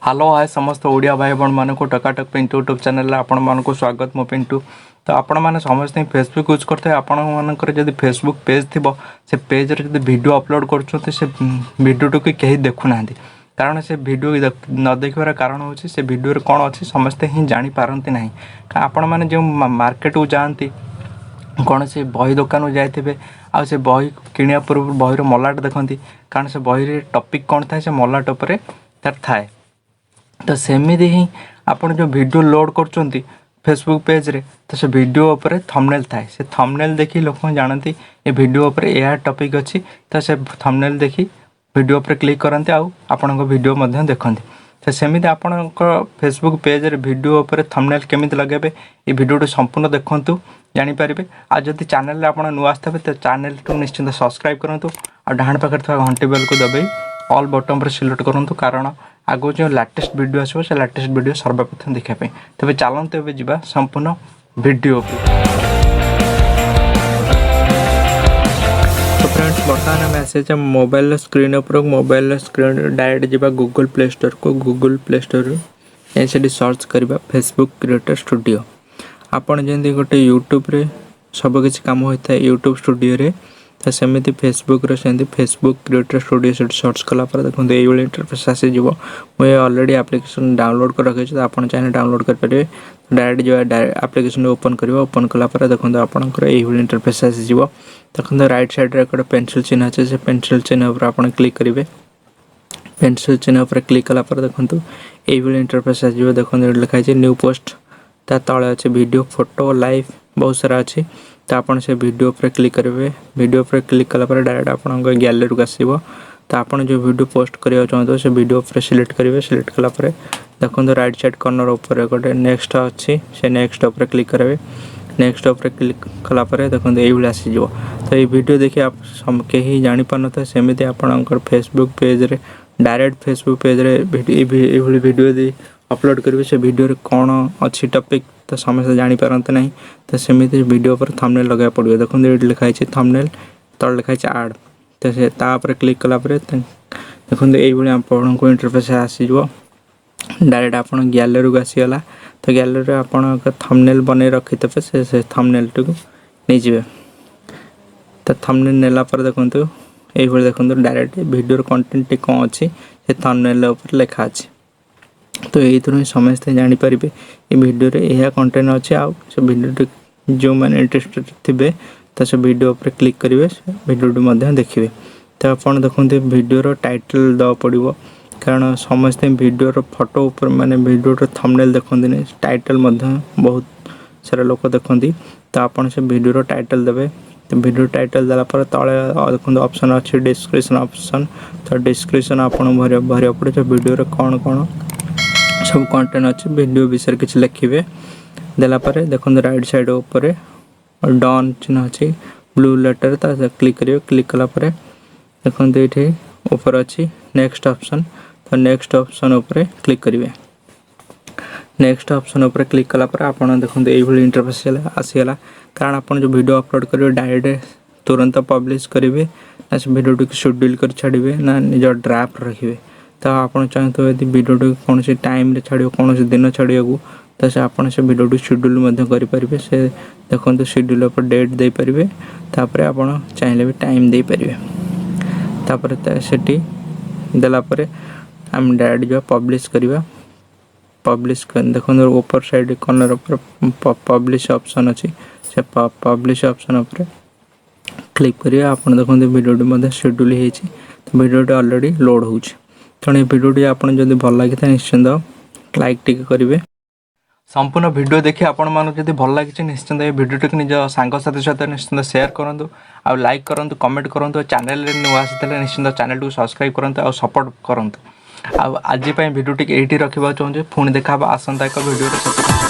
Hello hi समस्त ओडिया भाई बहन मान को टकाटक पिंटू यूट्यूब चैनल आपण मान को स्वागत मो पिंटू। तो आपण मैंने समस्त फेसबुक यूज करते आपण मानकर जब फेसबुक पेज थी से पेज रे जब वीडियो अपलोड कर से वीडियो को कहीं देखु ना कारण से वीडियो न देखार कारण हूँ से वीडियो कौन अच्छी समस्ते ही जापारती ना आपण मैंने जो मार्केट को जाती कौन से बही दुकान को जाइए आ से बही किनिया पूर्व बहीर मलाट देखती कारण से बही टॉपिक कौन थाए से मलाट उपर तार थाए। तो सेमिति ही आपण जो वीडियो लोड कर फेसबुक पेज रे तो से वीडियो ऊपर थंबनेल थाए से थंबनेल देखी लोक जानती ये वीडियो ऊपर यह टॉपिक अच्छी तो से थंबनेल देखी वीडियो ऊपर क्लिक करते आपण वीडियो मध्य देखते। तो सेमिति आपण फेसबुक पेज रे वीडियो ऊपर थंबनेल केमिति लगेबे ये वीडियो संपूर्ण देखंतु जानि पारिबे। आ जदि चैनल रे आपण नुआ आस्थबे तो चैनल को निश्चित सब्सक्राइब करंतु आ डाहाण पाखर था घंटी बेल को दबाई ऑल बटन पर सिलेक्ट करंतु कारण आगो जो लेटेस्ट वीडियो आसो से लेटेस्ट वीडियो सर्वप्रथम देखा तेज चलते ए जा संपूर्ण वीडियो को। तो फ्रेंड्स बर्तमान आम आसे मोबाइल स्क्रीन उपर मोबाइल स्क्रीन डायरेक्ट जा गूगल प्ले स्टोर को गूगल प्ले स्टोर से सर्च करवा फेसबुक क्रिएटर स्टूडियो आपन जमी गोटे यूट्यूब रे सब किसी कम होता है यूट्यूब स्टूडियो रे तो सेमती फेसबुक रे फेसबुक क्रिएटर स्टूडियो से सर्च कला देखो ये इंटरफेस आसीज मुझे ऑलरेडी एप्लिकेशन डाउनलोड कर रखी तो आप चाहिए डाउनलोड करेंगे डायरेक्ट जो एप्लिकेशन ओपन कर ओपन कलापर देखो आपंकर ये इंटरफेस आसीज देखो राइट साइड रे गोटे पेंसिल चिन्ह अच्छे से पेंसिल चिन्ह उपर आप क्लिक करेंगे पेंसिल चिन्ह उपर क्लिक कलापर देखो ये इंटरफेस आसो देखो लिखाई न्यू पोस्ट ता तले अच्छे वीडियो फोटो लाइव बहुत सारा अच्छी तो आप से वीडियो पर क्लिक करेंगे वीडियो पर क्लिक कलापर डायरेक्ट आप गैलरी को आसो तो आप जो वीडियो पोस्ट करने चाहते से वीडियो पर सिलेक्ट करेंगे सिलेक्ट कलापर देखो राइट साइड कॉर्नर ऊपर गोटे नेक्स्ट अच्छी से नेक्स्ट उपर क्लिक करेंगे नेक्स्ट उपर क्लिक कलापर देखो ये आसीज तो ये वीडियो देखिए आप कहीं जापार न था सेमती आप फेसबुक पेज रे डायरेक्ट फेसबुक पेज रे वीडियो यदि अपलोड करेंगे से वीडियो कौन अच्छी टॉपिक तो समस्त जापारते ना तो सेमती वीडियो पर थंबनेल लगा पड़ो देखो ये लिखाई थंबनेल तले लिखाई आड तो से तापर क्लिक कलापर देखो ये आपको इंटरफेस आसीज डायरेक्ट आप गैलरी को आसीगला तो गैलरी आप थंबनेल बन रखी थे से थंबनेल टी नहीं जाए तो थंबनेल नेला पर देखो ये देखो डायरेक्ट वीडियो कंटेंट टी कौन अच्छी से थंबनेल ऊपर लिखा अच्छे तो ये समस्ते जापारे ये वीडियो रे यह कंटेंट अच्छे आ वीडियो जो मैंने इंटरेस्टेड थे तो से वीडियो पर क्लिक करेंगे वीडियो देखिए तो आप देखते वीडियो टाइटल दवा पड़ो कारण समस्ते वीडियो फोटो ऊपर माने वीडियो थंबनेल देखते टाइटल बहुत सारा लोग देखती तो आप से वीडियो टाइटल देवे तो वीडियो टाइटल देलापर तले देखो ऑप्शन अच्छे डिस्क्रिप्शन ऑप्शन तो डिस्क्रिप्शन आप भर पड़े वीडियो कौन कौन सब कंटेंट अच्छे वीडियो विषय किसी लिखे देलापर देखो राइट साइड ऊपर डन चिन्ह अच्छी ब्लू लेटर तो क्लिक करेंगे क्लिक कलापर देखो ये ऊपर अच्छी नेक्स्ट ऑप्शन तो नेक्स्ट ऑप्शन ऊपर क्लिक करेंगे नेक्स्ट ऑप्शन ऊपर क्लिक कलापर आप देखो ये इंटरफेस आसीगला कारण आप जो वीडियो अपलोड करेंगे डायरेक्ट तुरंत पब्लिश करेंगे ना से वीडियो टी शेड्यूल कर छाड़े ना निज ड्राफ्ट रखिए तो आप चाहते यदि वीडियो टी कौन टाइम छाड़ कौन दिन छाड़ा तो से आप से वीडियो टी शेड्यूल करेंगे से देखो शेड्यूल पर डेट दे पारे तापर आप चाहिए भी टाइम दे पारे तापर सेठी देलापर आम डायरेक्ट जो पब्लिश करवा पब्लिश देखो ऊपर साइड कॉर्नर ऊपर पब्लिश ऑप्शन अच्छी से पब्लिश ऑप्शन ऊपर क्लिक करिए आप देखो वीडियो शेड्यूल होती तो वीडियो ऑलरेडी लोड हो तेणु ये वीडियो आपन जदि भल लगी निश्चिंत लाइक टिके करेंगे संपूर्ण वीडियो देखिए आपण मानक जदि भल लगी निश्चिंत ये वीडियो टी निज सांगसाथी सहित निश्चिंत शेयर करूँ आ लाइक करूँ कमेंट करूँ चैनल नुआ आसी निश्चिंत चैनल को सब्सक्राइब करूँ आ सपोर्ट करूँ आज वीडियो टी ये रखा चाहूँगी पुणी देखा आसंता एक वीडियो।